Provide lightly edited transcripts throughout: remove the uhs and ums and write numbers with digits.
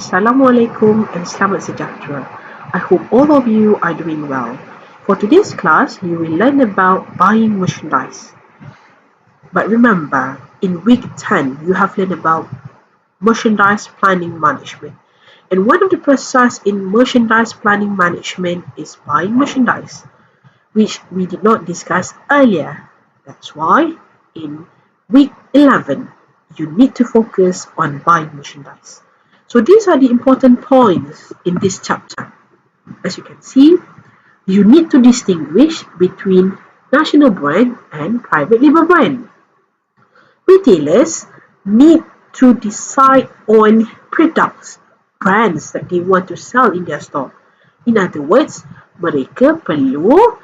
Assalamualaikum and selamat sejahtera. I hope all of you are doing well. For today's class, you will learn about buying merchandise. But remember, in week 10, you have learned about merchandise planning management. And one of the process in merchandise planning management is buying merchandise, which we did not discuss earlier. That's why in week 11, you need to focus on buying merchandise. So these are the important points in this chapter. As you can see, you need to distinguish between national brand and private label brand. Retailers need to decide on products, brands that they want to sell in their store. In other words, mereka perlu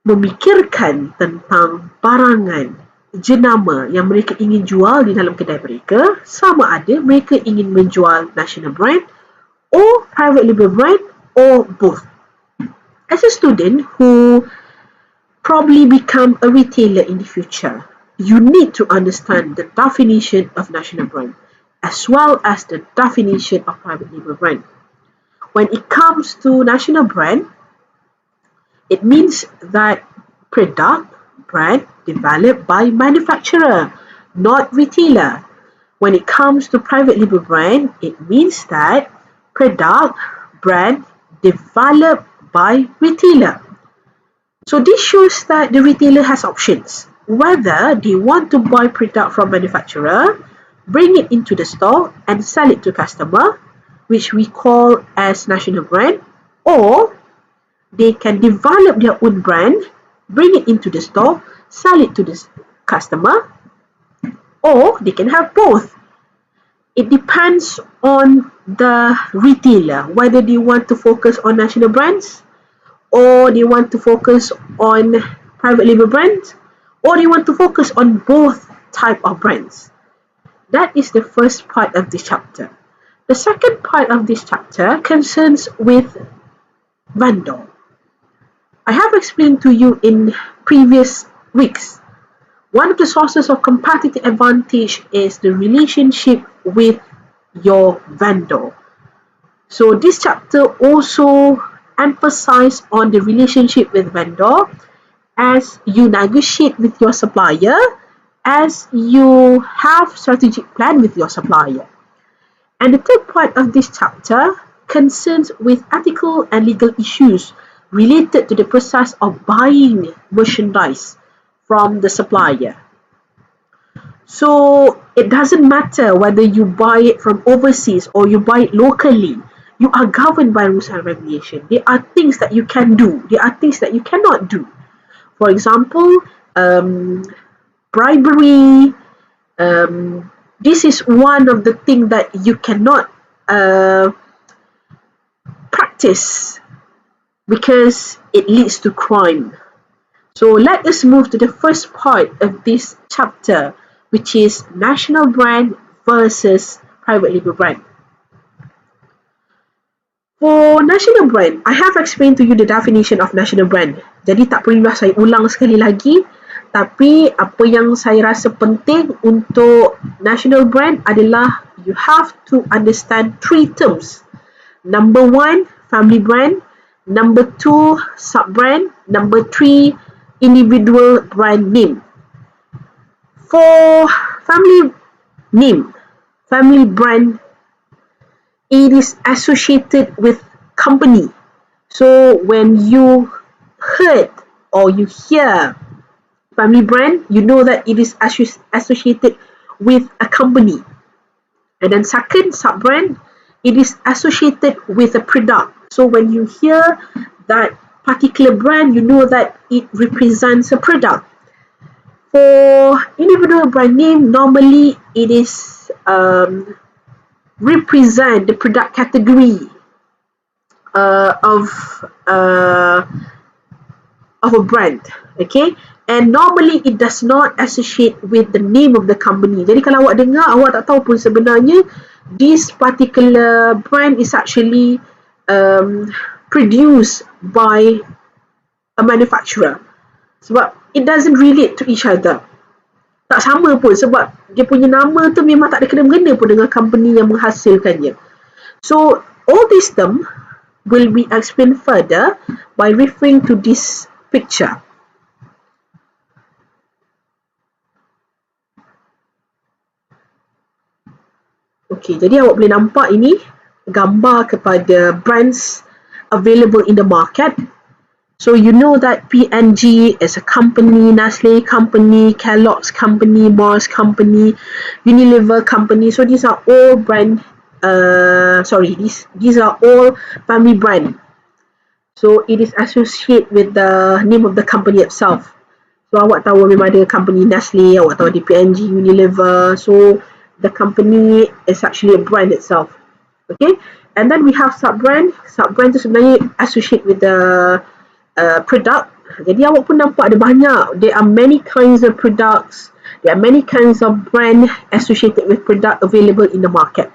memikirkan tentang barangan, jenama yang mereka ingin jual di dalam kedai mereka, sama ada mereka ingin menjual national brand or private label brand or both. As a student who probably become a retailer in the future, you need to understand the definition of national brand as well as the definition of private label brand. When it comes to national brand, it means that product brand developed by manufacturer, not retailer. When it comes to private label brand, it means that product brand developed by retailer. So this shows that the retailer has options, whether they want to buy product from manufacturer, bring it into the store and sell it to customer, which we call as national brand, or they can develop their own brand, bring it into the store, sell it to the customer, or they can have both. It depends on the retailer, whether they want to focus on national brands, or they want to focus on private label brands, or they want to focus on both type of brands. That is the first part of this chapter. The second part of this chapter concerns with vendor. I have explained to you in previous weeks, one of the sources of competitive advantage is the relationship with your vendor. So this chapter also emphasizes on the relationship with vendor as you negotiate with your supplier, as you have strategic plan with your supplier. And the third part of this chapter concerns with ethical and legal issues related to the process of buying merchandise from the supplier. So it doesn't matter whether you buy it from overseas or you buy it locally, you are governed by rules and regulation. There are things that you can do, there are things that you cannot do. For example, bribery, this is one of the things that you cannot practice because it leads to crime. So let us move to the first part of this chapter, which is national brand versus private label brand. For national brand, I have explained to you the definition of national brand. Jadi tak perlulah saya ulang sekali lagi. Tapi apa yang saya rasa penting untuk national brand adalah you have to understand three terms. Number one, family brand. Number two, sub-brand. Number three, individual brand name. For family name, family brand, it is associated with company. So when you heard or you hear family brand, you know that it is associated with a company. And then second, sub-brand, it is associated with a product. So when you hear that particular brand, you know that it represents a product. For individual brand name, normally it is represent the product category of a brand, okay? And normally it does not associate with the name of the company. Jadi kalau awak dengar, awak tak tahu pun sebenarnya this particular brand is actually produced by a manufacturer. Sebab it doesn't relate to each other. Tak sama pun sebab dia punya nama tu memang tak ada kena-mengena pun dengan company yang menghasilkannya. So all these terms will be explained further by referring to this picture. Okey, jadi awak boleh nampak ini gambar kepada brands available in the market. So you know that P&G is a company, Nestle company, Kellogg's company, Mars company, Unilever company. So these are all these are all family brand. So it is associated with the name of the company itself. So awak tahu memang ada company Nestle, awak tahu ada P&G, Unilever. So the company is actually a brand itself. Okay, and then we have sub-brand. Sub-brand tu sebenarnya associate with the product. Jadi awak pun nampak ada banyak. There are many kinds of products. There are many kinds of brand associated with product available in the market.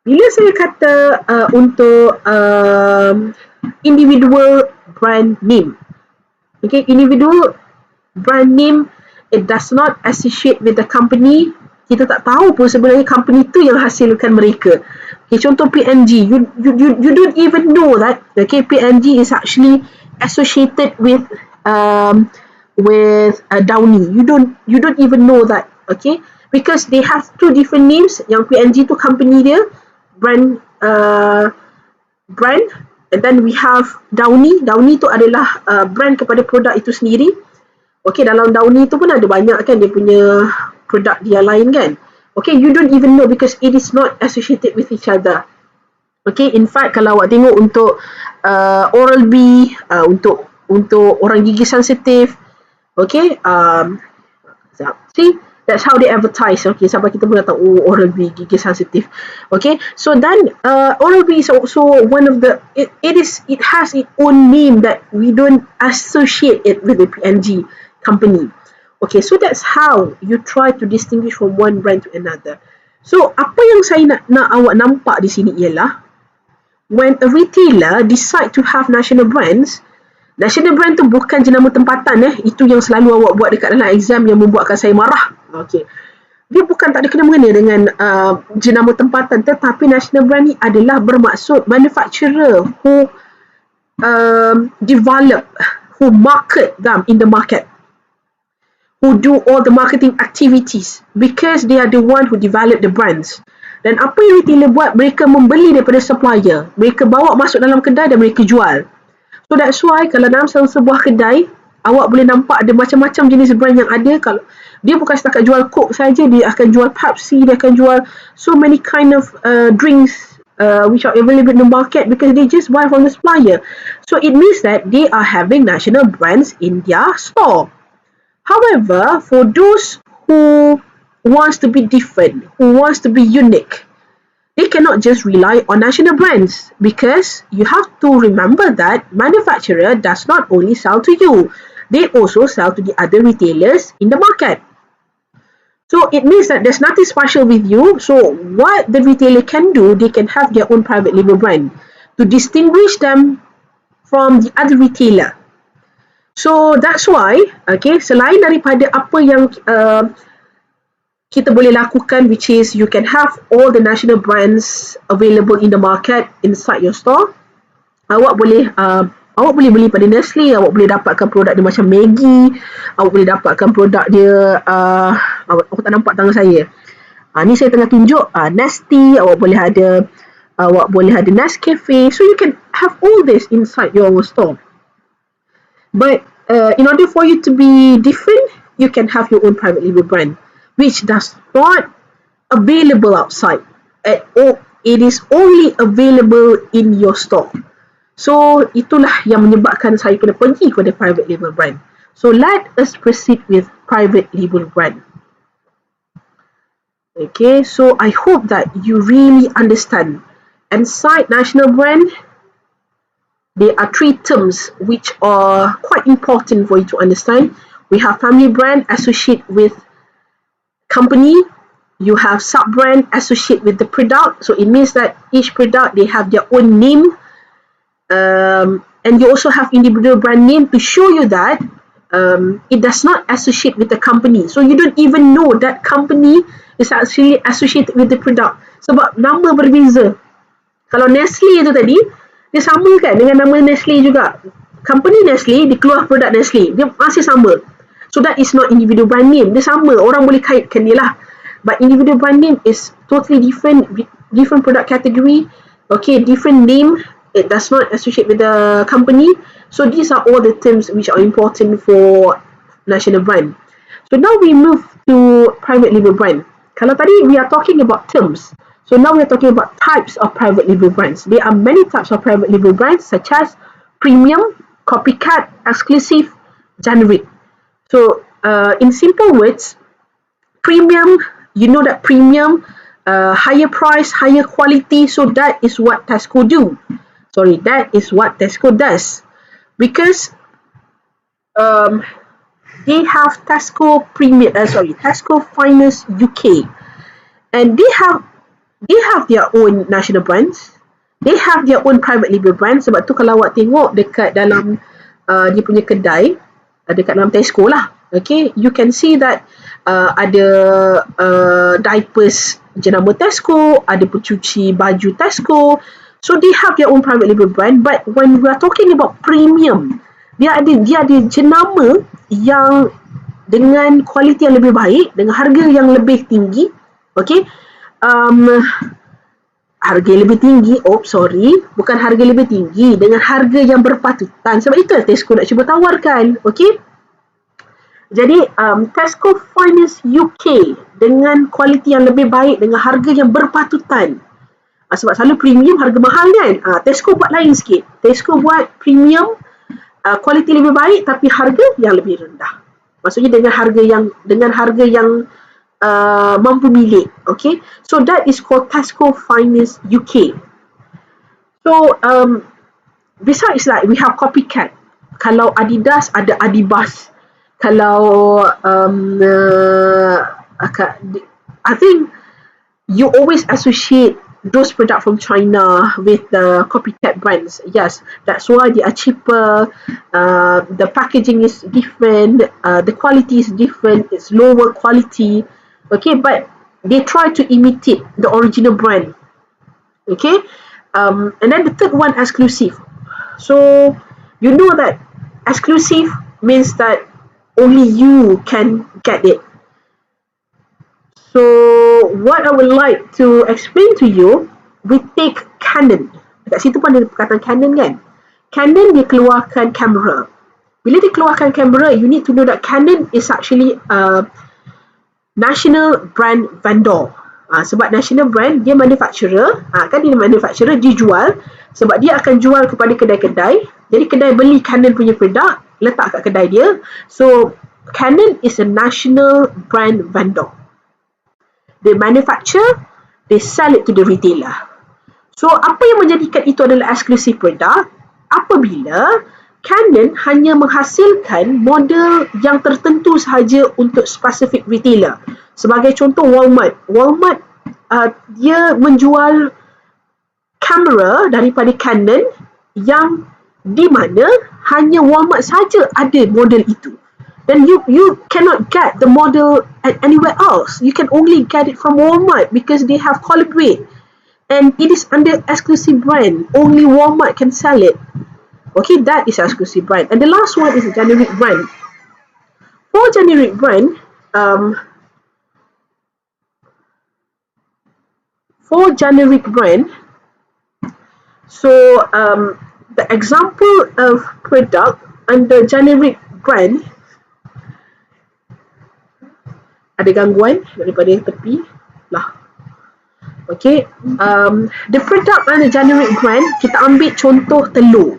Bila saya kata untuk individual brand name, okay, individual brand name, it does not associate with the company. Kita tak tahu pun sebenarnya company tu yang hasilkan mereka. Okay, contoh P&G, you don't even know that. Okay, P&G is actually associated with Downy. You don't even know that. Okay, because they have two different names. Yang P&G tu company dia, brand, and then we have Downy. Downy tu adalah brand kepada produk itu sendiri. Okay, dalam Downy tu pun ada banyak kan dia punya produk dia lain kan. Okay, you don't even know because it is not associated with each other. Okay, in fact kalau awak tengok untuk Oral-B, untuk orang gigi sensitif, okay, see, that's how they advertise. Okay, sampai kita pun dah tahu Oral-B gigi sensitif. Okay, so then Oral-B is also one of the, it has its own name that we don't associate it with the P&G company. Okay, so that's how you try to distinguish from one brand to another. So apa yang saya nak awak nampak di sini ialah when a retailer decide to have national brands, national brand tu bukan jenama tempatan itu yang selalu awak buat dekat dalam exam yang membuatkan saya marah. Okay, dia bukan tak ada kena-mengena dengan jenama tempatan, tetapi national brand ni adalah bermaksud manufacturer who develop, who market them in the market, who do all the marketing activities because they are the one who develop the brands. Dan apa yang retailer buat, mereka membeli daripada supplier, mereka bawa masuk dalam kedai dan mereka jual. So that's why kalau dalam sebuah kedai, awak boleh nampak ada macam-macam jenis brand yang ada. Kalau dia bukan setakat jual Coke saja, dia akan jual Pepsi, dia akan jual so many kind of drinks which are available in the market because they just buy from the supplier. So it means that they are having national brands in their store. However, for those who wants to be different, who wants to be unique, they cannot just rely on national brands because you have to remember that manufacturer does not only sell to you, they also sell to the other retailers in the market. So it means that there's nothing special with you. So what the retailer can do, they can have their own private label brand to distinguish them from the other retailer. So that's why, okay, selain daripada apa yang kita boleh lakukan, which is you can have all the national brands available in the market inside your store, awak boleh beli pada Nestle, awak boleh dapatkan produk dia macam Maggi, awak boleh dapatkan produk dia, awak tak nampak tangan saya. Ni saya tengah tunjuk Nestle, awak boleh ada Nescafe, so you can have all this inside your store. But in order for you to be different, you can have your own private label brand, which does not available outside at all. It is only available in your store. So itulah yang menyebabkan saya kena pergi kepada private label brand. So let us proceed with private label brand. Okay, so I hope that you really understand. Inside national brand, there are three terms which are quite important for you to understand. We have family brand associated with company. You have sub-brand associated with the product. So it means that each product, they have their own name. And you also have individual brand name to show you that it does not associate with the company. So you don't even know that company is actually associated with the product. Sebab nama berbeza. Kalau Nestle tu tadi, dia sama kan dengan nama Nestle juga. Company Nestle, dia keluar produk Nestle, dia masih sama. So that is not individual brand name. Dia sama, orang boleh kaitkan dia lah. But individual brand name is totally different product category. Okay, different name. It does not associate with the company. So these are all the terms which are important for national brand. So now we move to private label brand. Kalau tadi we are talking about terms. So now we are talking about types of private label brands. There are many types of private label brands such as premium, copycat, exclusive, generic. So in simple words, premium, you know that premium, higher price, higher quality. So that is what Tesco do. That is what Tesco does. Because they have Tesco Premium, Tesco Finest UK, and they have their own national brands. They have their own private label brands. Sebab tu kalau awak tengok dekat dalam dia punya kedai, dekat dalam Tesco lah, okay, you can see that ada diapers jenama Tesco, ada pencuci baju Tesco. So they have their own private label brand. But when we are talking about premium, dia ada jenama yang dengan kualiti yang lebih baik, dengan harga yang lebih tinggi. Okay, harga yang lebih tinggi, bukan harga lebih tinggi, dengan harga yang berpatutan. Sebab itu Tesco nak cuba tawarkan. Okay, jadi Tesco Finest UK dengan kualiti yang lebih baik, dengan harga yang berpatutan. Sebab selalu premium harga mahal kan. Tesco buat lain sikit. Tesco buat premium, kualiti lebih baik tapi harga yang lebih rendah. Maksudnya dengan harga yang mampu milik. Okay, so that is called Tesco Finest UK. So besides like we have copycat. Kalau Adidas ada Adibas. Kalau I think you always associate those products from China with the copycat brands. Yes, that's why they are cheaper. The packaging is different. The quality is different. It's lower quality. Okay, but they try to imitate the original brand. Okay, and then the third one, exclusive. So you know that exclusive means that only you can get it. So what I would like to explain to you, we take Canon. Dekat situ pun ada perkataan Canon kan. Canon dia keluarkan kamera. Bila dia keluarkan kamera, you need to know that Canon is actually a national brand vendor. Sebab national brand, dia manufacturer. Kan dia manufacturer, dia jual. Sebab dia akan jual kepada kedai-kedai. Jadi kedai beli Canon punya produk, letak kat kedai dia. So Canon is a national brand vendor. They manufacture, they sell it to the retailer. So, apa yang menjadikan itu adalah exclusive product? Apabila Canon hanya menghasilkan model yang tertentu sahaja untuk specific retailer. Sebagai contoh Walmart. Walmart dia menjual kamera daripada Canon yang di mana hanya Walmart saja ada model itu. Then you cannot get the model at anywhere else. You can only get it from Walmart because they have collaborate. And it is under exclusive brand. Only Walmart can sell it. Okay, that is exclusive brand. And the last one is a generic brand. For generic brand, so the example of product under generic brand, ada gangguan daripada tepi lah. Okay, the product under generic brand, kita ambil contoh telur.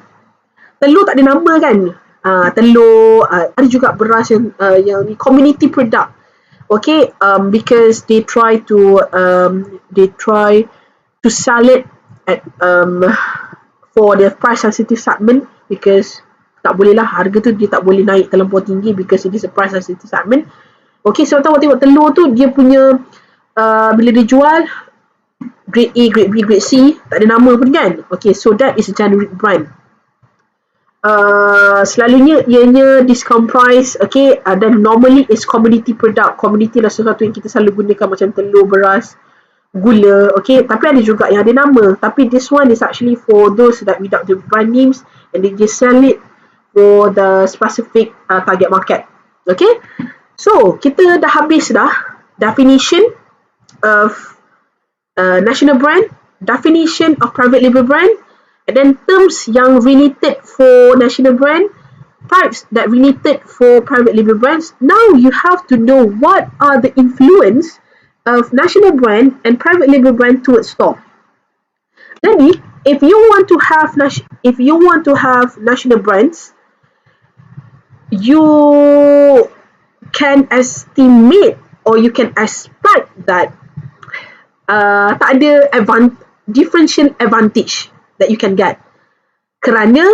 Telur tak ada nama kan. Telur, ada juga beras yang community product. Okay, because they try to sell it at for the price sensitive segment, because tak boleh lah, harga tu dia tak boleh naik terlampau tinggi because it is a price sensitive segment. Okay, so tengok telur tu dia punya bila dia jual grade A, grade B, grade C, tak ada nama pun kan. Okay, so that is a generic brand. Selalunya ianya discount price. Okay, dan normally is commodity product. Commodity lah sesuatu yang kita selalu gunakan macam telur, beras. gula, okay, tapi ada juga yang ada nama, tapi this one is actually for those that without the brand names and they just sell it for the specific target market. Okay, so kita dah habis dah definition of national brand, definition of private label brand, and then terms yang related for national brand, types that related for private label brands. Now you have to know what are the influence of national brand and private label brand towards store. Jadi, if you want to have national brands, you can estimate or you can expect that tak ada differential advantage that you can get. Kerana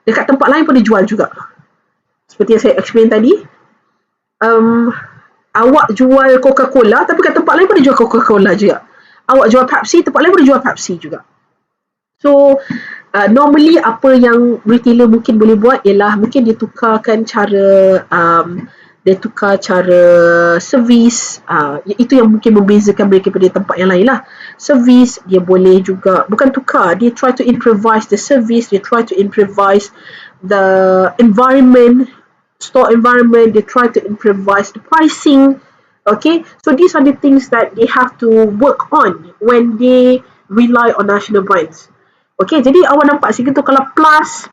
dekat tempat lain pun dia jual juga. Seperti yang saya explain tadi, awak jual Coca-Cola tapi kat tempat lain pun dia jual Coca-Cola juga. Awak jual Pepsi, tempat lain pun dia jual Pepsi juga. So, normally apa yang retailer mungkin boleh buat ialah mungkin dia tukarkan cara servis. Itu yang mungkin membezakan mereka daripada tempat yang lain lah. Servis, dia boleh juga, bukan tukar, dia try to improvise the service, dia try to improvise the environment, store environment, they try to improvise the pricing. Okay, so these are the things that they have to work on when they rely on national brands. Okay, jadi awak nampak sikit tu kalau plus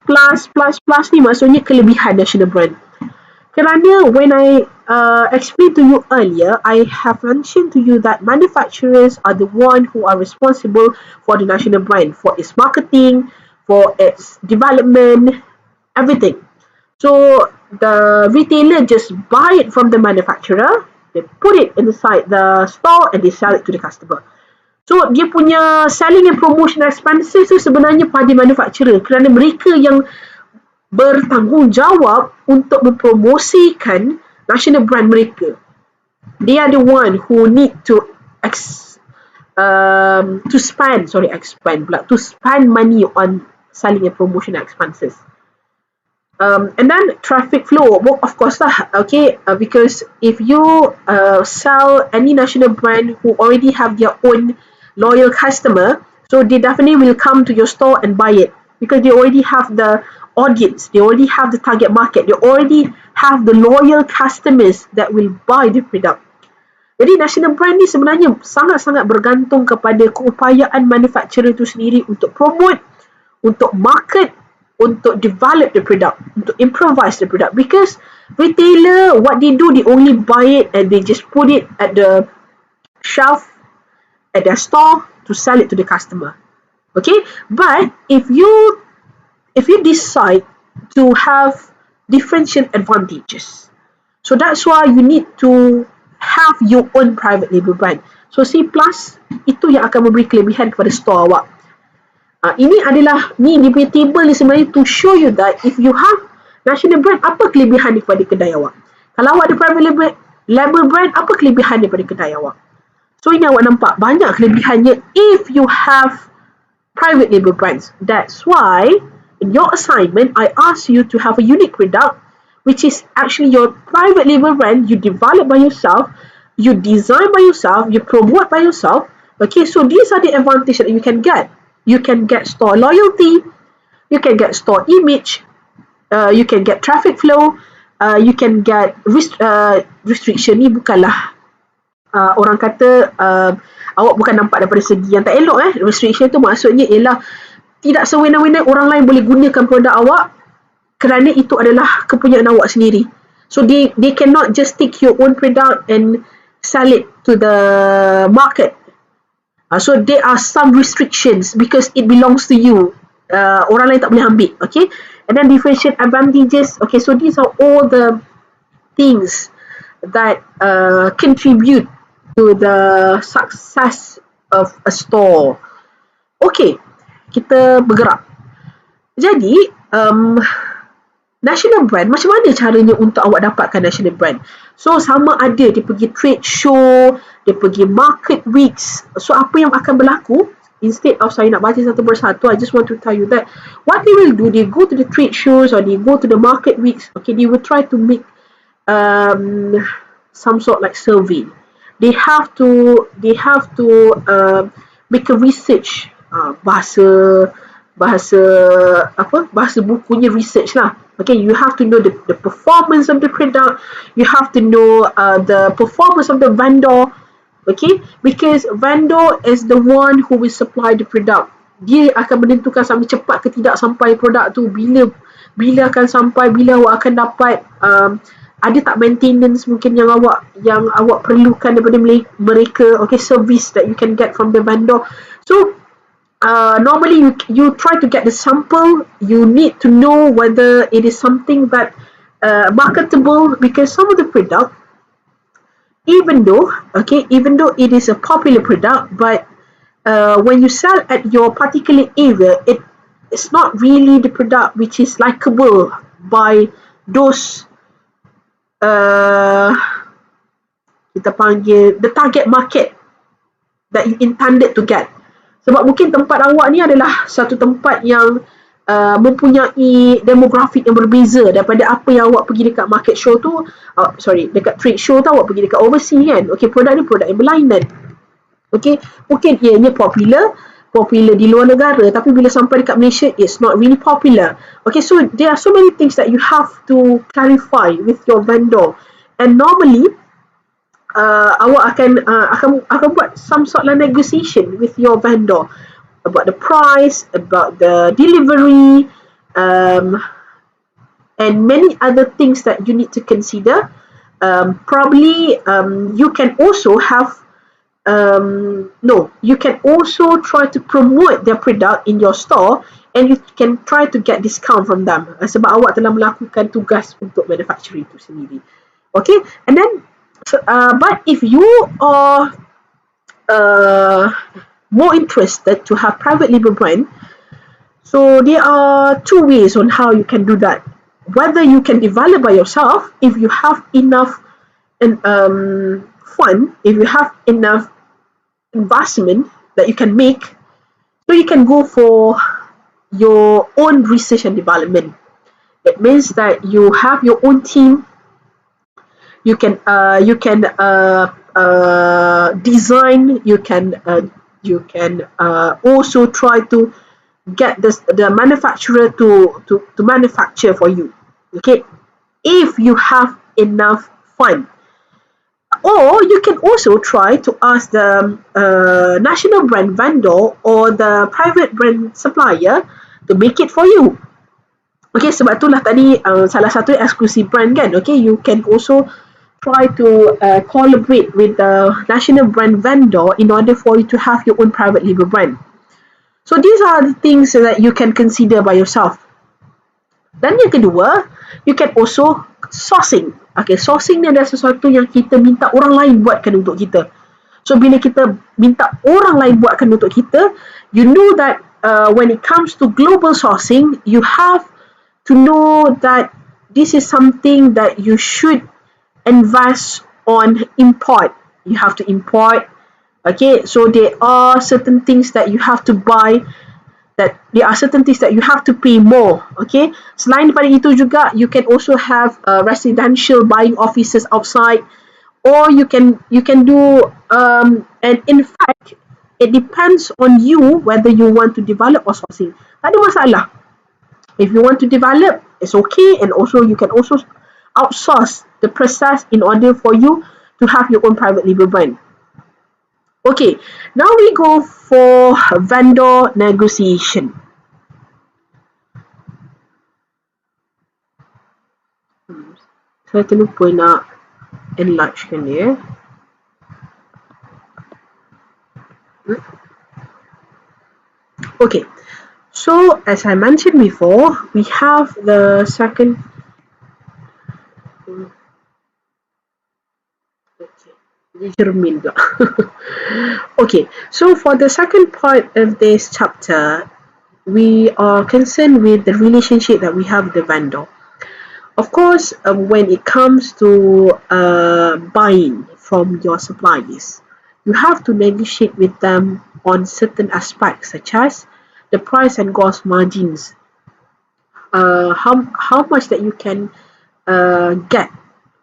ni maksudnya kelebihan national brand. Kerana when I explained to you earlier, I have mentioned to you that manufacturers are the one who are responsible for the national brand, for its marketing, for its development, everything. So the retailer just buy it from the manufacturer, they put it inside the store and they sell it to the customer. So dia punya selling and promotion expenses tu sebenarnya pada manufacturer, kerana mereka yang bertanggungjawab untuk mempromosikan national brand mereka. They are the one who need to spend money on selling and promotion expenses. And then traffic flow, well, of course lah, okay, because if you sell any national brand who already have their own loyal customer, so they definitely will come to your store and buy it because they already have the audience, they already have the target market, they already have the loyal customers that will buy the product. Jadi national brand ni sebenarnya sangat-sangat bergantung kepada keupayaan manufacturer itu sendiri untuk promote, untuk market, untuk develop the product, untuk improvise the product. Because retailer, what they do, they only buy it and they just put it at the shelf at their store to sell it to the customer. Okay, but if you decide to have differential advantages, so that's why you need to have your own private label brand. So C plus itu yang akan memberi kelebihan kepada store awak. Ini adalah dia punya table ni sebenarnya to show you that if you have national brand, apa kelebihan daripada kedai awak. Kalau awak ada private label brand, apa kelebihan daripada kedai awak. So ini awak nampak banyak kelebihannya if you have private label brands. That's why in your assignment, I ask you to have a unique product, which is actually your private label brand. You develop by yourself, you design by yourself, you promote by yourself. Okay, so these are the advantages that you can get. You can get store loyalty, you can get store image, you can get traffic flow, you can get restriction ni bukanlah orang kata awak bukan nampak daripada segi yang tak elok. Restriction tu maksudnya ialah tidak sewenang-wenang orang lain boleh gunakan produk awak kerana itu adalah kepunyaan awak sendiri. So they cannot just take your own product and sell it to the market. So there are some restrictions because it belongs to you. Orang lain tak boleh ambil. Okay, and then differential advantages. Okay, so these are all the things that contribute to the success of a store. Okay, kita bergerak. Jadi national brand, macam mana caranya untuk awak dapatkan national brand? So sama ada dia pergi trade show, dia pergi market weeks. So apa yang akan berlaku? Instead of saya nak baca satu persatu, I just want to tell you that what they will do, they go to the trade shows or they go to the market weeks. Okay, they will try to make some sort like survey. make a research, bahasa bukunya research lah. Okay, you have to know the performance of the product, you have to know the performance of the vendor. Okay, because vendor is the one who will supply the product. Dia akan menentukan sampai cepat ke tidak sampai produk tu, bila akan sampai, bila awak akan dapat, ada tak maintenance mungkin yang awak perlukan daripada mereka. Okay, service that you can get from the vendor. So normally you try to get the sample. You need to know whether it is something that marketable, because some of the product, even though it is a popular product, but when you sell at your particular area, it's not really the product which is likable by those kita panggil the target market that you intended to get. Sebab mungkin tempat awak ni adalah satu tempat yang mempunyai demografik yang berbeza daripada apa yang awak pergi dekat market show tu, dekat trade show tu, awak pergi dekat overseas kan. Okay, produk ni produk yang berlainan. Okay, mungkin ianya popular di luar negara, tapi bila sampai dekat Malaysia, it's not really popular. Okay, so there are so many things that you have to clarify with your vendor, and normally awak akan buat some sort of negotiation with your vendor about the price, about the delivery, and many other things that you need to consider. Probably you can also have you can also try to promote their product in your store, and you can try to get discount from them sebab awak telah melakukan tugas untuk manufacturing itu sendiri. Okay, and then but if you are more interested to have private label brand, so there are two ways on how you can do that. Whether you can develop by yourself if you have enough fund, if you have enough investment that you can make, so you can go for your own research and development. It means that you have your own team. You can design. You can also try to get the manufacturer to manufacture for you. Okay, if you have enough fund. Or you can also try to ask the national brand vendor or the private brand supplier to make it for you. Okay, sebab itulah tadi salah satu exclusive brand kan. Okay, you can also try to collaborate with the national brand vendor in order for you to have your own private label brand. So these are the things that you can consider by yourself. Dan yang kedua, you can also sourcing. Okay, sourcing ni adalah sesuatu yang kita minta orang lain buatkan untuk kita. So bila kita minta orang lain buatkan untuk kita, you know that when it comes to global sourcing, you have to know that this is something that you should invest on import. You have to import. Okay, so there are certain things that you have to buy, that there are certain things that you have to pay more. Okay, selain daripada itu juga, you can also have residential buying offices outside, or you can do and in fact it depends on you whether you want to develop or sourcing. Tak ada masalah. If you want to develop, it's okay, and also you can also outsource the process in order for you to have your own private label brand. Okay, now we go for vendor negotiation. Saya terlupa nak enlargekan dia. Okay, so as I mentioned before, we have the second. Okay, so for the second part of this chapter, we are concerned with the relationship that we have with the vendor. Of course, when it comes to buying from your suppliers, you have to negotiate with them on certain aspects, such as the price and gross margins, how much that you can get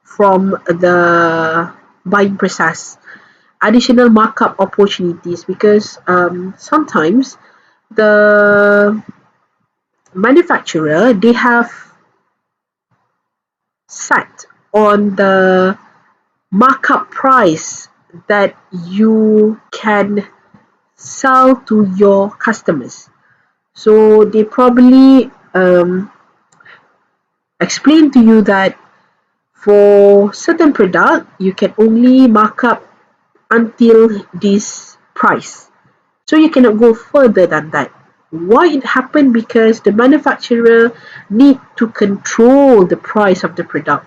from the buying process. additional markup opportunities, because sometimes the manufacturer, they have set on the markup price that you can sell to your customers. So they probably explain to you that for certain product you can only mark up until this price, so you cannot go further than that. Why it happened? Because the manufacturer need to control the price of the product.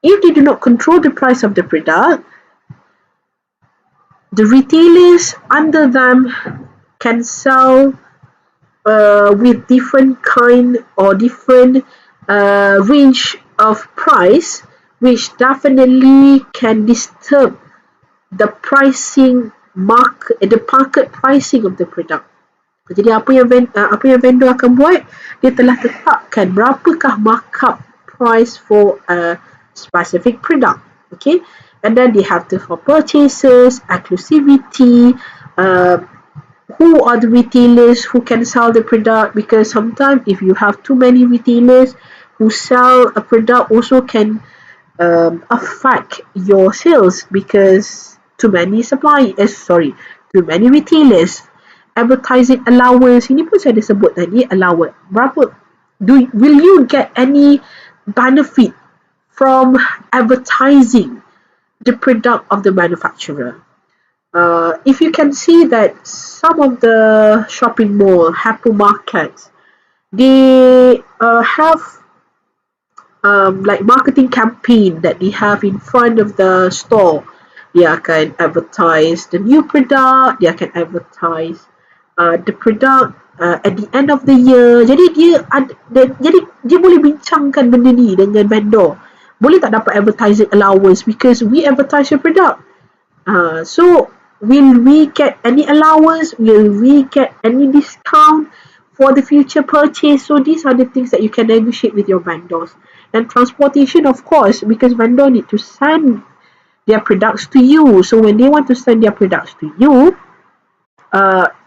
If they do not control the price of the product, the retailers under them can sell with different kind or different range of price, which definitely can disturb the pricing the market pricing of the product. Jadi apa yang vendor akan buat, dia telah tetapkan berapakah markup price for a specific product. Okay, and then they have to, for purchases, exclusivity, who are the retailers who can sell the product, because sometimes if you have too many retailers who sell a product, also can affect your sales, because too many too many retailers. Advertising allowance, ini pun saya ada sebut tadi, allowance. Will you get any benefit from advertising the product of the manufacturer? If you can see that some of the shopping mall, hypermarkets, they have like marketing campaign that they have in front of the store. Dia akan advertise the new product, dia akan advertise the product at the end of the year. Jadi dia boleh bincangkan benda ni dengan vendor. Boleh tak dapat advertising allowance because we advertise your product. So will we get any allowance? Will we get any discount for the future purchase? So these are the things that you can negotiate with your vendors. And transportation, of course, because vendor need to send their products to you. So when they want to send their products to you,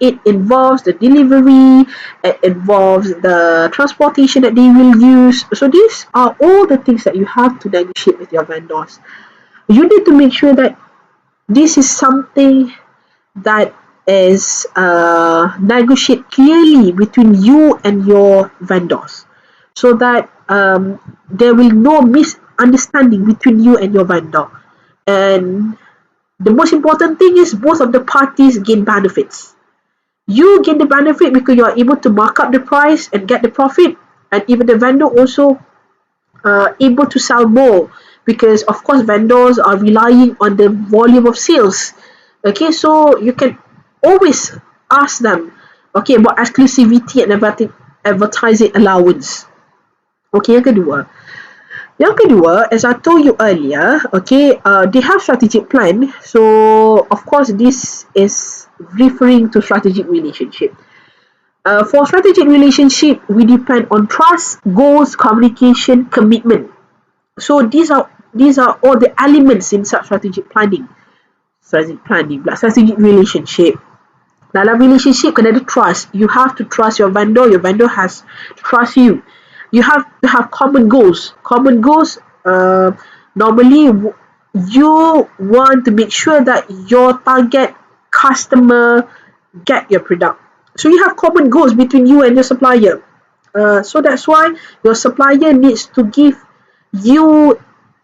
it involves the delivery, it involves the transportation that they will use. So these are all the things that you have to negotiate with your vendors. You need to make sure that this is something that is negotiated clearly between you and your vendors, so that there will no misunderstanding between you and your vendor. And the most important thing is both of the parties gain benefits. You gain the benefit because you are able to mark up the price and get the profit, and even the vendor also able to sell more, because of course vendors are relying on the volume of sales. Okay, so you can always ask them, okay, about exclusivity and advertising allowance. Okay, yang kedua, as I told you earlier, okay, they have strategic plan. So of course this is referring to strategic relationship. For strategic relationship, we depend on trust, goals, communication, commitment. So these are all the elements in such strategic planning. Strategic relationship. Dalam relationship kena ada trust. You have to trust your vendor has to trust you. You have to have common goals. Normally you want to make sure that your target customer get your product. So you have common goals between you and your supplier. So that's why your supplier needs to give you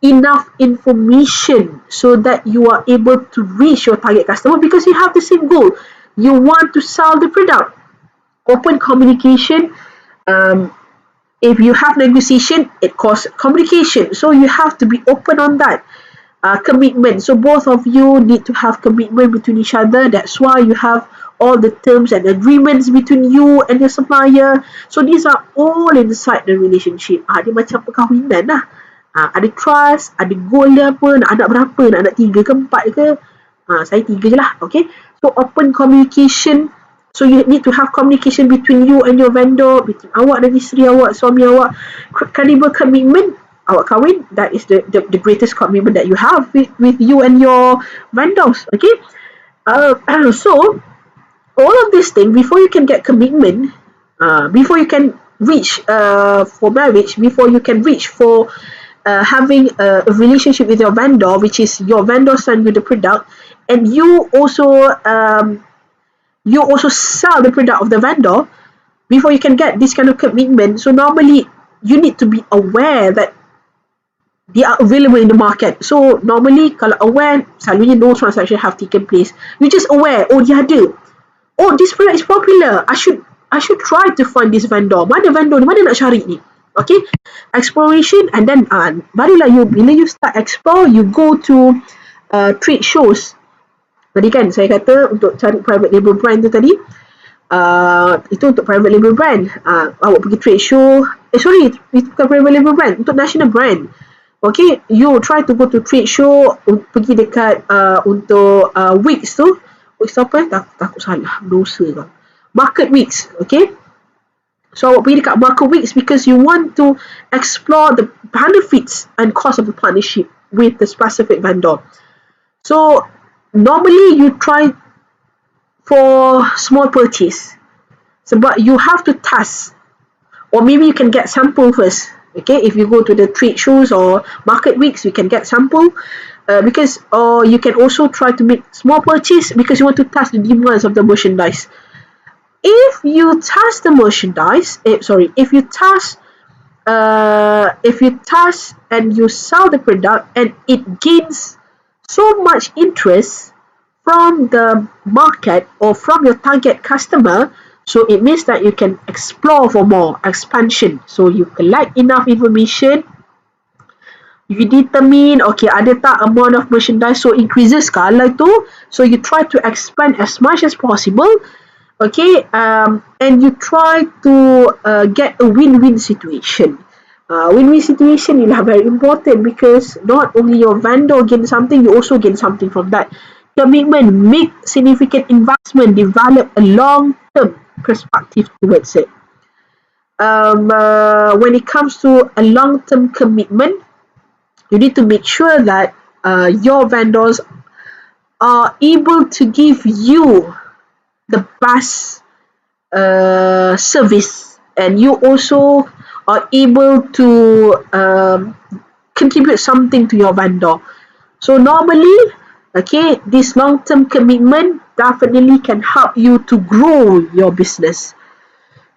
enough information so that you are able to reach your target customer, because you have the same goal. You want to sell the product. Open communication. If you have negotiation, it costs communication. So you have to be open on that. Commitment. So both of you need to have commitment between each other. That's why you have all the terms and agreements between you and your supplier. So these are all inside the relationship. Dia macam perkahwinan lah. Ada trust, ada goal dia apa, nak anak berapa, nak anak 3 ke 4 ke. Saya 3 je lah. Okay. So open communication. So you need to have communication between you and your vendor, between awak dan isteri awak, suami awak. Credible commitment. awak kahwin, that is the greatest commitment that you have with you and your vendors. Okay, so all of these things, before you can get commitment, before you can reach for marriage, before you can reach for having a relationship with your vendor, which is your vendor send you the product, and you also sell the product of the vendor, before you can get this kind of commitment. So normally you need to be aware that they are available in the market. So normally kalau aware, selalunya no transaction have taken place. You just aware, oh dia ada, oh this product is popular, I should try to find this vendor. Mana vendor ni, mana nak cari ni? Okay, exploration, and then barulah bila you start explore, you go to trade shows. Tadi kan saya kata untuk cari private label brand tu tadi, itu untuk private label brand. Awak pergi trade show, sorry, itu bukan private label brand, untuk national brand. Okay, you try to go to trade show, pergi dekat untuk weeks tu. Weeks apa takut salah, dosa kan. Market weeks, okay. So awak pergi dekat market weeks because you want to explore the benefits and cost of the partnership with the specific vendor. So normally you try for small purchase, sebab you have to test, or maybe you can get sample first. Okay, if you go to the trade shows or market weeks, you can get sample, because, or you can also try to make small purchase because you want to test the demands of the merchandise. If you test the merchandise, if you test and you sell the product and it gains so much interest from the market or from your target customer, so it means that you can explore for more expansion. So you collect enough information, you determine, okay, ada tak amount of merchandise, so increases skala tu, so you try to expand as much as possible. Okay, and you try to get a win-win situation. Win-win situation is very important because not only your vendor gain something, you also gain something from that. Commitment, make significant investment, develop a long-term perspective towards it. When it comes to a long-term commitment, you need to make sure that your vendors are able to give you the best service, and you also are able to contribute something to your vendor. So normally, okay, this long-term commitment definitely can help you to grow your business.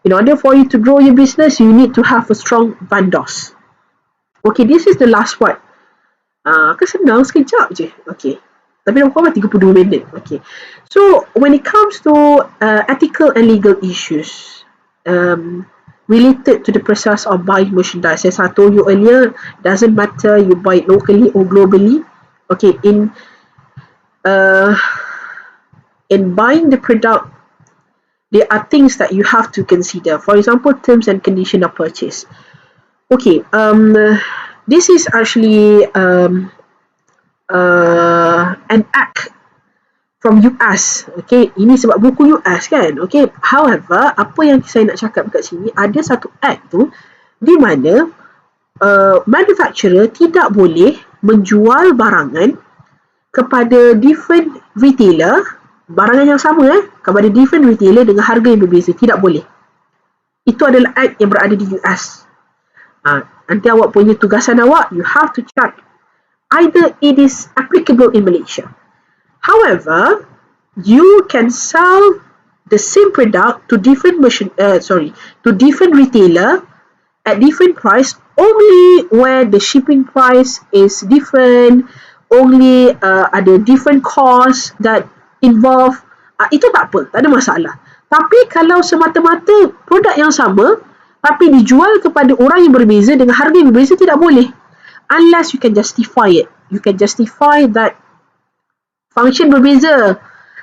In order for you to grow your business, you need to have a strong vendors. Okay, this is the last one. Senang sekejap je. Okay. Tapi dalam kurang 32 minit. Okay. So, when it comes to ethical and legal issues related to the process of buying merchandise, as I told you earlier, doesn't matter you buy it locally or globally. Okay, in buying the product, there are things that you have to consider. For example, terms and condition of purchase. Okay, this is actually an act from US. Okay, ini sebab buku US kan. Okay, however, apa yang saya nak cakap dekat sini, ada satu act tu di mana manufacturer tidak boleh menjual barangan kepada different retailer, barangan yang sama kepada different retailer dengan harga yang berbeza. Tidak boleh. Itu adalah act yang berada di US. Nanti awak punya tugasan awak, you have to check either it is applicable in Malaysia. However, you can sell the same product to different retailer at different price, only where the shipping price is different, only ada different cost that involve. Itu tak apa, tak ada masalah. Tapi kalau semata-mata produk yang sama tapi dijual kepada orang yang berbeza dengan harga yang berbeza, tidak boleh. Unless you can justify it. You can justify that function berbeza.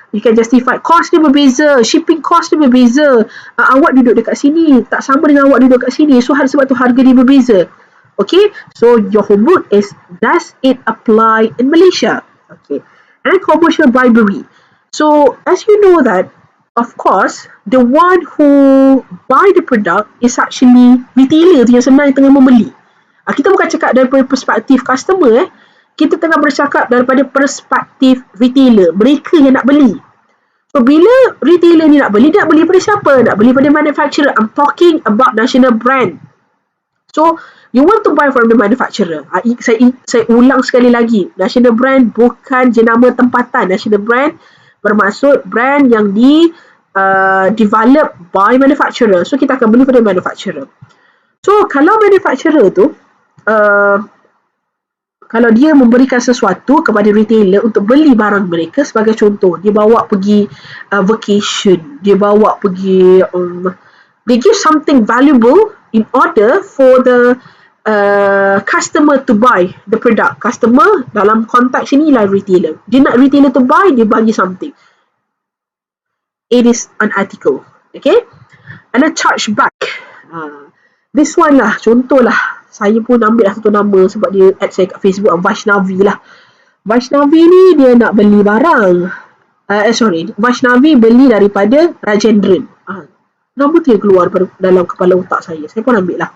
You can justify cost dia berbeza, shipping cost dia berbeza. Awak duduk dekat sini tak sama dengan awak duduk dekat sini. So sebab tu harga dia berbeza. Okay, so your homework is, does it apply in Malaysia? Okay, and commercial bribery. So as you know that, of course, the one who buy the product is actually retailer yang sebenarnya tengah membeli. Kita bukan cakap daripada perspektif customer. Kita tengah bercakap daripada perspektif retailer. Mereka yang nak beli. So, bila retailer ni nak beli, dia nak beli pada siapa? Nak beli pada manufacturer. I'm talking about national brand. So, you want to buy from the manufacturer. Saya ulang sekali lagi. National brand bukan jenama tempatan. National brand bermaksud brand yang develop by manufacturer. So, kita akan beli pada manufacturer. So, kalau manufacturer tu, kalau dia memberikan sesuatu kepada retailer untuk beli barang mereka, sebagai contoh, dia bawa pergi vacation, dia bawa pergi, they give something valuable in order for the customer to buy the product. Customer dalam konteks ini ialah retailer. Dia nak retailer to buy, dia bagi something. It is unethical. Okay? And then charge back. This one lah, contoh lah. Saya pun ambil satu nama sebab dia add saya kat Facebook, Vaishnavi lah. Vaishnavi ni dia nak beli barang. Vaishnavi beli daripada Rajendran. Nama tu yang keluar dalam kepala otak saya. Saya pun ambil lah.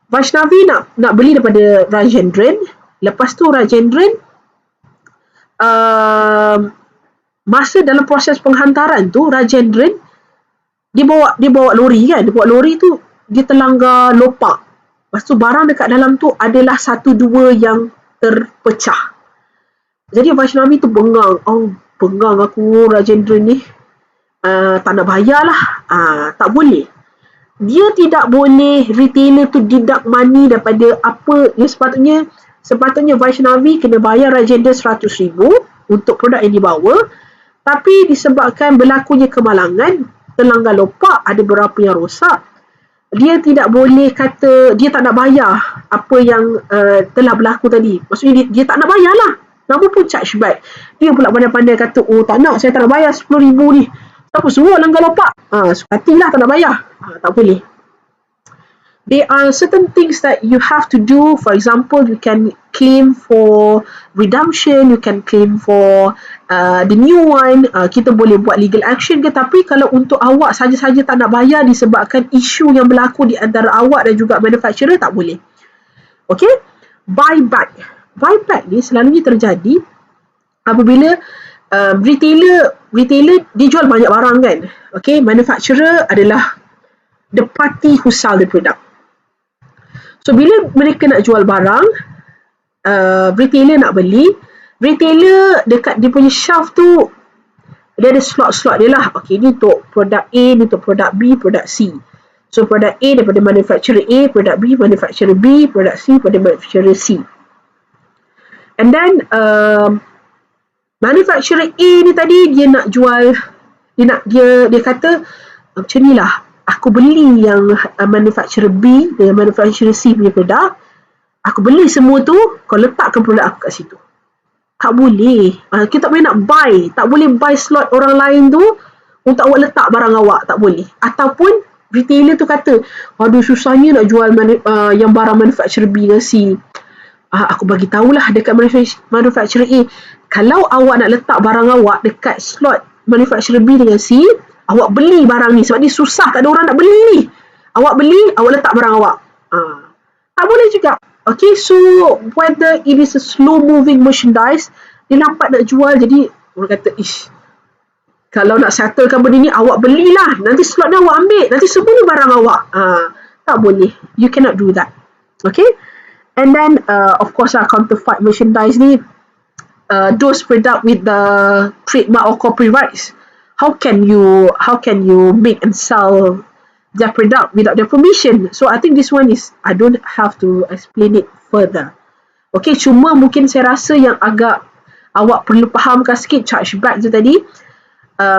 Vaishnavi nak beli daripada Rajendran. Lepas tu Rajendran masa dalam proses penghantaran tu, Rajendran dia bawa lori kan. Dia bawa lori tu, dia terlanggar lopak. Lepas tu barang dekat dalam tu adalah 1-2 yang terpecah. Jadi Vaishnavi tu bengang. Bengang aku Rajendran ni. Tak nak bayar lah. Tak boleh. Dia tidak boleh retailer tu deduct money daripada apa yang sepatutnya Vaishnavi kena bayar Rajendran 100,000 untuk produk yang dibawa. Tapi disebabkan berlakunya kemalangan, terlanggar lopak, ada beberapa yang rosak, dia tidak boleh kata dia tak nak bayar apa yang telah berlaku tadi. Maksudnya dia tak nak bayar lah. Namun pun charge back. Dia pula pandai-pandai kata, tak nak, saya tak nak bayar 10,000 ni. Siapa suruh langgar lopak? Sukatilah tak nak bayar. Tak boleh. There are certain things that you have to do. For example, you can claim for redemption, you can claim for the new one. Kita boleh buat legal action ke, tapi kalau untuk awak saja-saja tak nak bayar disebabkan isu yang berlaku di antara awak dan juga manufacturer, tak boleh. Okay? Buyback. Buyback ni selalunya terjadi apabila retailer dia jual banyak barang kan. Okay? Manufacturer adalah the party who sell the product. So, bila mereka nak jual barang, retailer nak beli, retailer dekat dia punya shelf tu, dia ada slot-slot dia lah. Okay, ni untuk produk A, ni untuk produk B, produk C. So, produk A daripada manufacturer A, produk B, manufacturer B, produk C, pada manufacturer C. And then, manufacturer A ni tadi, dia nak jual, dia kata, macam ni lah, aku beli yang manufacturer B dengan manufacturer C punya produk. Aku beli semua tu, kau letakkan produk aku kat situ. Tak boleh. Kita tak boleh nak buy. Tak boleh buy slot orang lain tu untuk awak letak barang awak. Tak boleh. Ataupun retailer tu kata, aduh susahnya nak jual yang barang manufacturer B dengan C. Aku bagi tahulah dekat manufacturer A. Kalau awak nak letak barang awak dekat slot manufacturer B dengan C, awak beli barang ni sebab ni susah, tak ada orang nak beli ni. Awak beli, awak letak barang awak. Tak boleh juga. Okay, so whether it is a slow moving merchandise, dia lambat nak jual, jadi orang kata, kalau nak settlekan benda ni, awak belilah. Nanti slot ni awak ambil. Nanti semua ni barang awak. Tak boleh. You cannot do that. Okay? And then, of course counterfeit merchandise ni, those product with the trademark or copyrights, how can you make and sell their product without their permission? So I think this one is, I don't have to explain it further. Okay, cuma mungkin saya rasa yang agak awak perlu fahamkan sikit chargeback tu tadi.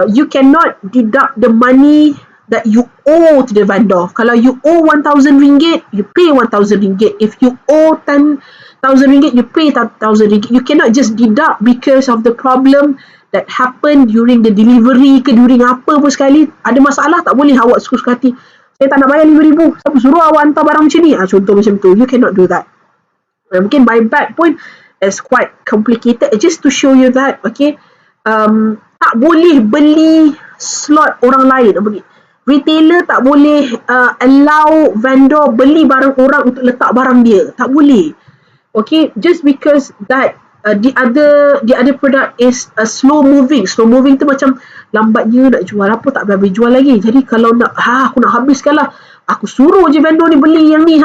You cannot deduct the money that you owe to the vendor. Kalau you owe 1,000 ringgit, you pay 1,000 ringgit. If you owe 10,000 ringgit, you pay 10,000 ringgit. You cannot just deduct because of the problem that happen during the delivery ke during apa pun sekali. Ada masalah, tak boleh awak suka-suka hati. Saya tak nak bayar 5,000. Siapa suruh awak hantar barang macam ni? Contoh macam tu. You cannot do that. Mungkin buyback pun is quite complicated. Just to show you that, okay, tak boleh beli slot orang lain. retailer tak boleh allow vendor beli barang orang untuk letak barang dia. Tak boleh. Okay, just because that the other product is slow moving. Slow moving tu macam lambatnya nak jual apa, tak habis jual lagi. Jadi kalau nak, aku nak habiskan lah. Aku suruh je vendor ni beli yang ni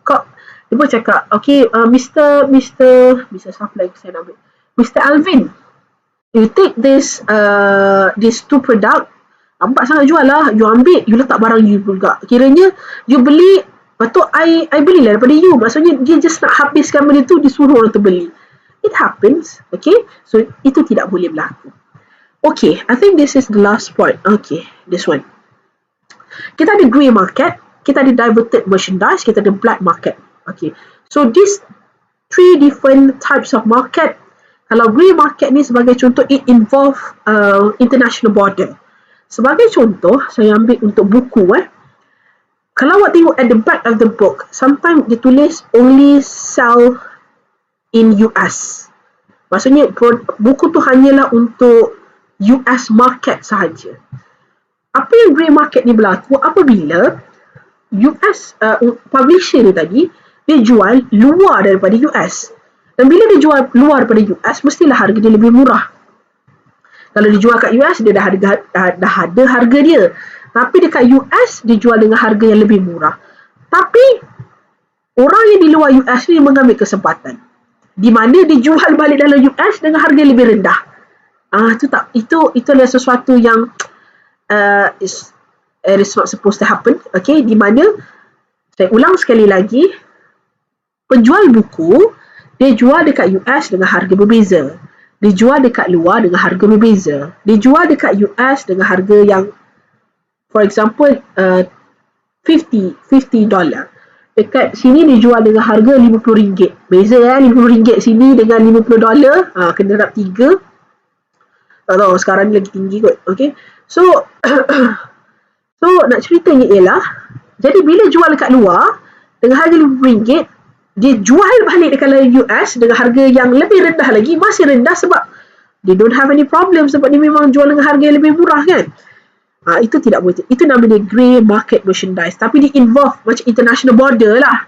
Kau, dia pun cakap, okay, Mr. siapa lagi saya nak ambil? Mr. Alvin, you take this two product, lambat sangat jual lah. You ambil, you letak barang you juga. Kiranya, you beli, patut I belilah daripada you. Maksudnya, dia just nak habiskan benda tu, dia suruh orang tu beli. It happens, okay? So, itu tidak boleh berlaku. Okay, I think this is the last point. Okay, this one. Kita ada grey market, kita ada diverted merchandise, kita ada black market. Okay, so these 3 different types of market. Kalau grey market ni sebagai contoh, it involve international border. Sebagai contoh, saya ambil untuk buku kalau awak tengok at the back of the book, sometimes dia tulis only sell in US. Maksudnya buku tu hanyalah untuk US market sahaja. Apa yang grey market ni berlaku apabila US publisher ni tadi, dia jual luar daripada US. Dan bila dia jual luar daripada US, mestilah harga dia lebih murah. Kalau dia jual kat US, dia dah ada harga dia. Tapi dekat US, dia jual dengan harga yang lebih murah. Tapi, orang yang di luar US ni mengambil kesempatan. Di mana dia jual balik dalam US dengan harga yang lebih rendah. Itu adalah sesuatu yang it is not supposed to happen. Okay, di mana, saya ulang sekali lagi, penjual buku, dia jual dekat US dengan harga berbeza. Dia jual dekat luar dengan harga berbeza. Dia jual dekat US dengan harga yang, for example, $50. Dekat sini dijual dengan harga RM50. Beza RM50 sini dengan $50. Kena darab 3. Tak tahu, sekarang ni lagi tinggi kot. Okay. So, nak ceritanya ialah, jadi bila jual dekat luar, dengan harga RM50, dia jual balik dekat US dengan harga yang lebih rendah lagi, masih rendah sebab they don't have any problem, sebab dia memang jual dengan harga yang lebih murah kan. Itu tidak boleh. Itu namanya grey market merchandise. Tapi dia involve macam international border lah.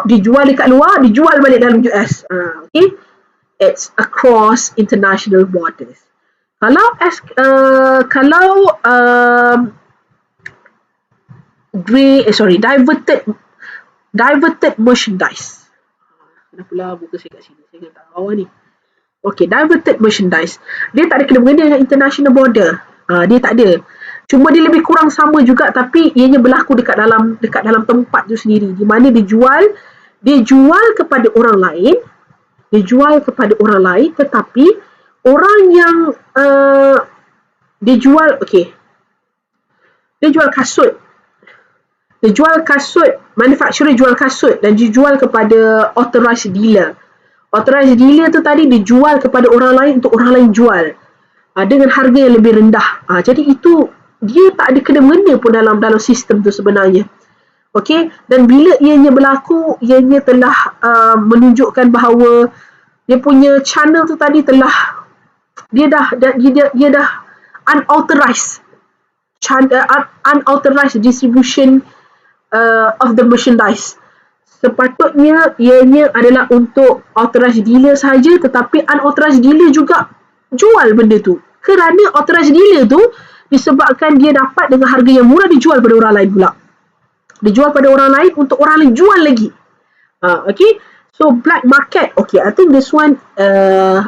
Dia jual dekat luar, dia jual balik dalam US. Okay. It's across international borders. Diverted merchandise. Kenapa lah buka saya kat sini? Saya tak tahu ni. Okay, diverted merchandise. Dia tak ada kena-mengena dengan international border. Dia tak ada. Cuma dia lebih kurang sama juga, tapi ianya berlaku dekat dalam tempat tu sendiri. Di mana dia jual kepada orang lain. Dia jual kepada orang lain, tetapi orang yang dia jual kasut. Dia jual kasut, manufacturer jual kasut dan dia jual kepada authorized dealer. Authorized dealer tu tadi dia jual kepada orang lain untuk orang lain jual dengan harga yang lebih rendah. Jadi itu dia tak ada kena-mengena pun dalam sistem tu sebenarnya. Okey, dan bila ianya berlaku, ianya telah menunjukkan bahawa dia punya channel tu tadi telah dia dah unauthorized distribution of the merchandise. Sepatutnya ianya adalah untuk authorized dealer sahaja, tetapi unauthorized dealer juga jual benda tu. Kerana authorized dealer tu disebabkan dia dapat dengan harga yang murah, dijual pada orang lain pula. Dijual pada orang lain untuk orang lain jual lagi. Okay. So black market. Okay, I think this one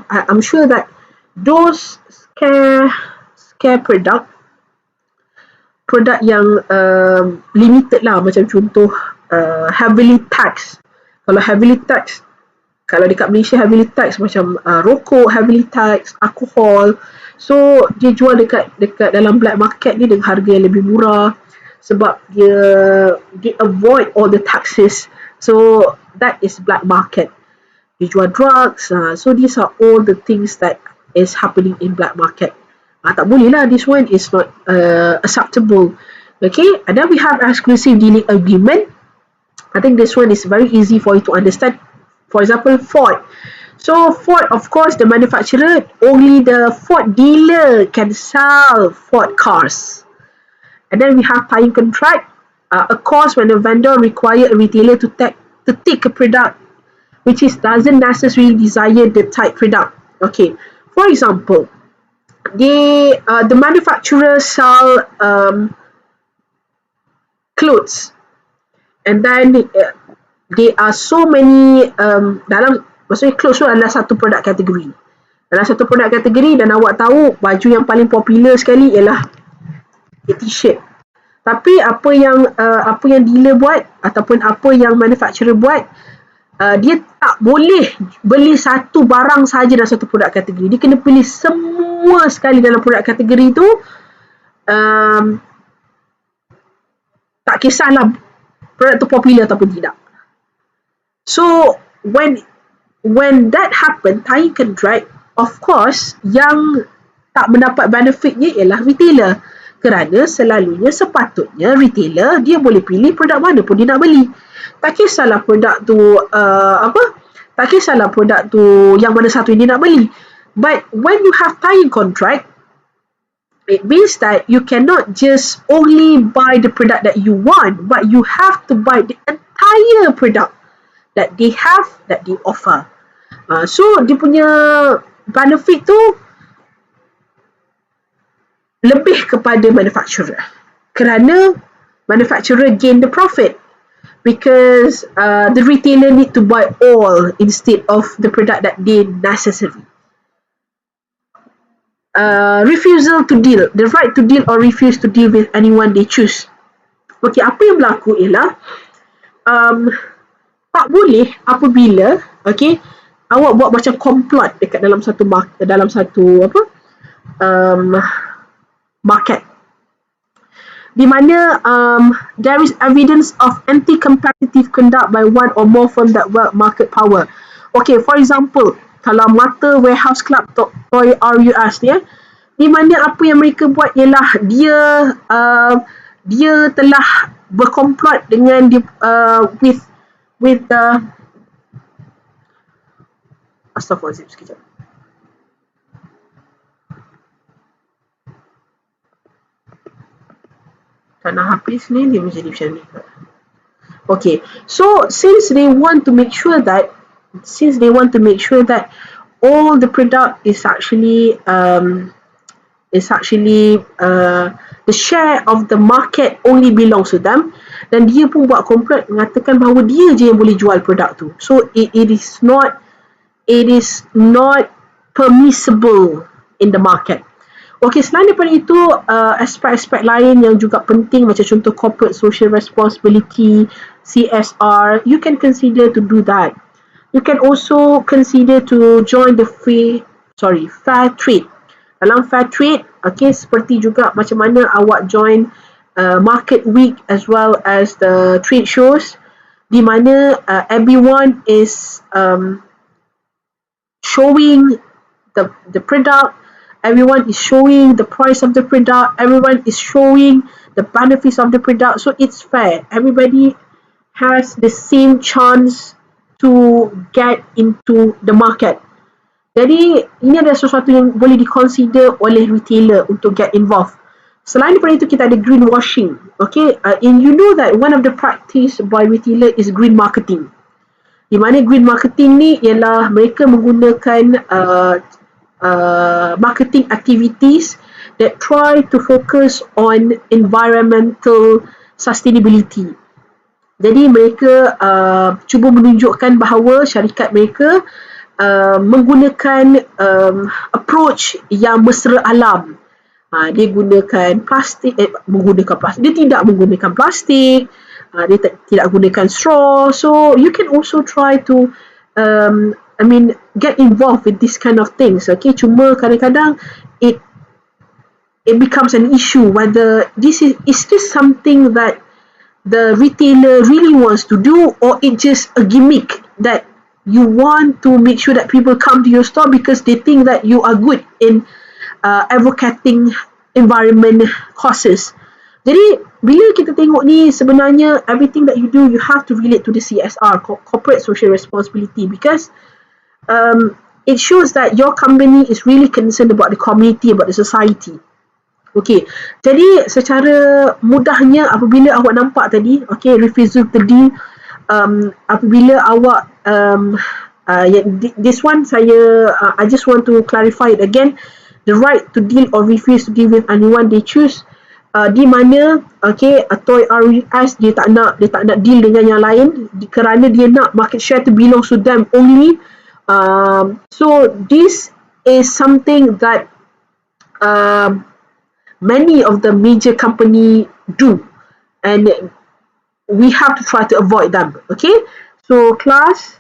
I'm sure that those scare produk yang limited lah, macam contoh heavily taxed. Kalau dekat Malaysia heavily taxed macam rokok heavily taxed, alkohol. So dia jual dekat dalam black market ni dengan harga yang lebih murah sebab dia avoid all the taxes. So that is black market. Dia jual drugs. So these are all the things that is happening in black market. Tak boleh lah, this one is not acceptable. Okay, and then we have exclusive dealing agreement. I think this one is very easy for you to understand. For example, Ford. So Ford, of course, the manufacturer, only the Ford dealer can sell Ford cars. And then we have tying contract. Of course, when a vendor require a retailer to take a product which is doesn't necessarily desire the type product. Okay, for example, the manufacturer sell clothes, and then there are so many maksudnya clothes tu adalah satu produk kategori. Dalam satu produk kategori, dan awak tahu baju yang paling popular sekali ialah t-shirt. Tapi apa yang dealer buat ataupun apa yang manufacturer buat, dia tak boleh beli satu barang saja dalam satu produk kategori. Dia kena beli semua sekali dalam produk kategori tu. Tak kisahlah produk tu popular ataupun tidak. So when that happen, tying contract, of course yang tak mendapat benefitnya ialah retailer. Kerana selalunya sepatutnya retailer dia boleh pilih produk mana pun dia nak beli. Tak kisahlah produk tu tak kisahlah produk tu yang mana satu yang dia nak beli. But when you have tying contract, it means that you cannot just only buy the product that you want, but you have to buy the entire product that they have, that they offer. So dia punya benefit tu lebih kepada manufacturer, kerana manufacturer gain the profit because the retailer need to buy all instead of the product that they necessary. Refusal to deal, the right to deal or refuse to deal with anyone they choose. Okay, apa yang berlaku ialah tak boleh apabila awak buat macam komplot dekat dalam satu market, di mana there is evidence of anti-competitive conduct by one or more firm that work market power. Okay, for example, kalau Mata Warehouse Club Toy RUS ni, di mana apa yang mereka buat ialah dia telah berkomplot dengan with Astaghfirullahaladzim, sekejap. Tak nak habis ni, dia menjadi macam ni. Okay, so since they want to make sure that all the product is actually the share of the market only belongs to them, dan dia pun buat komplot mengatakan bahawa dia je yang boleh jual produk tu. So it is not permissible in the market. Okay, selain daripada itu, aspek-aspek lain yang juga penting macam contoh corporate social responsibility, CSR, you can consider to do that. You can also consider to join the fair trade. Dalam fair trade, okay, seperti juga macam mana awak join market week as well as the trade shows, di mana everyone is showing the product, everyone is showing the price of the product, everyone is showing the benefits of the product, so it's fair. Everybody has the same chance to get into the market. Jadi ini adalah sesuatu yang boleh diconsider oleh retailer untuk get involved. Selain daripada itu, kita ada greenwashing. Okay, and you know that one of the practice by retailer is green marketing. Di mana green marketing ni ialah mereka menggunakan marketing activities that try to focus on environmental sustainability. Jadi mereka cuba menunjukkan bahawa syarikat mereka menggunakan approach yang mesra alam. Dia gunakan plastik, dia tidak menggunakan plastik, dia tidak gunakan straw. So you can also try to get involved with this kind of things. Okay, cuma kadang-kadang it becomes an issue whether is this something that the retailer really wants to do, or it just a gimmick that you want to make sure that people come to your store because they think that you are good in advocating environment causes. Jadi bila kita tengok ni, sebenarnya everything that you do, you have to relate to the CSR, corporate social responsibility, because it shows that your company is really concerned about the community, about the society. Okey, jadi secara mudahnya apabila awak nampak tadi, okey, refusal to deal, apabila awak this one saya I just want to clarify it again, the right to deal or refuse to deal with anyone they choose, di mana okey, Toy R Us dia tak nak deal dengan yang lain kerana dia nak market share to belong to them only. So this is something that um, many of the major company do, and we have to try to avoid them. Okay, so class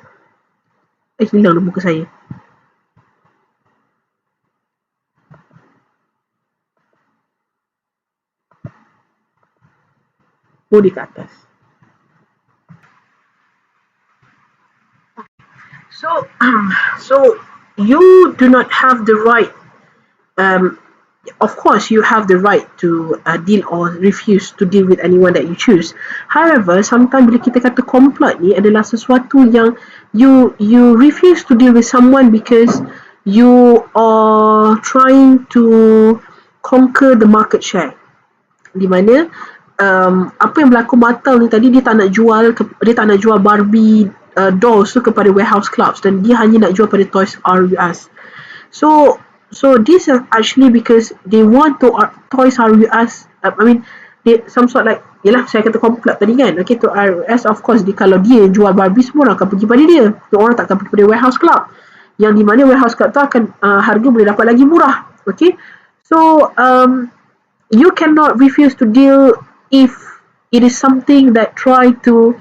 hilang muka saya. Di atas. So you do not have the right, of course you have the right to deal or refuse to deal with anyone that you choose. However, sometimes bila kita kata complot ni adalah sesuatu yang you refuse to deal with someone because you are trying to conquer the market share. Di mana apa yang berlaku Mattel ni tadi, dia tak nak jual Barbie dolls tu kepada warehouse clubs, dan dia hanya nak jual pada Toys R Us. So this is actually because they want to Toys R Us. I mean, they some sort like, yelah saya kata komplot tadi kan. Okay, to RUS of course kalau dia jual Barbie, semua orang akan pergi pada dia. Orang tak akan pergi pada warehouse club. Yang di mana warehouse club tu akan harga boleh dapat lagi murah. Okay, so you cannot refuse to deal if it is something that try to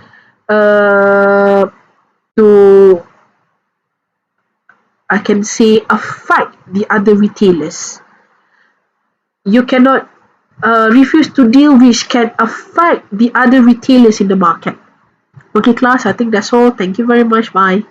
I can say affect the other retailers. You cannot refuse to deal which can affect the other retailers in the market. Okay class, I think that's all. Thank you very much. Bye.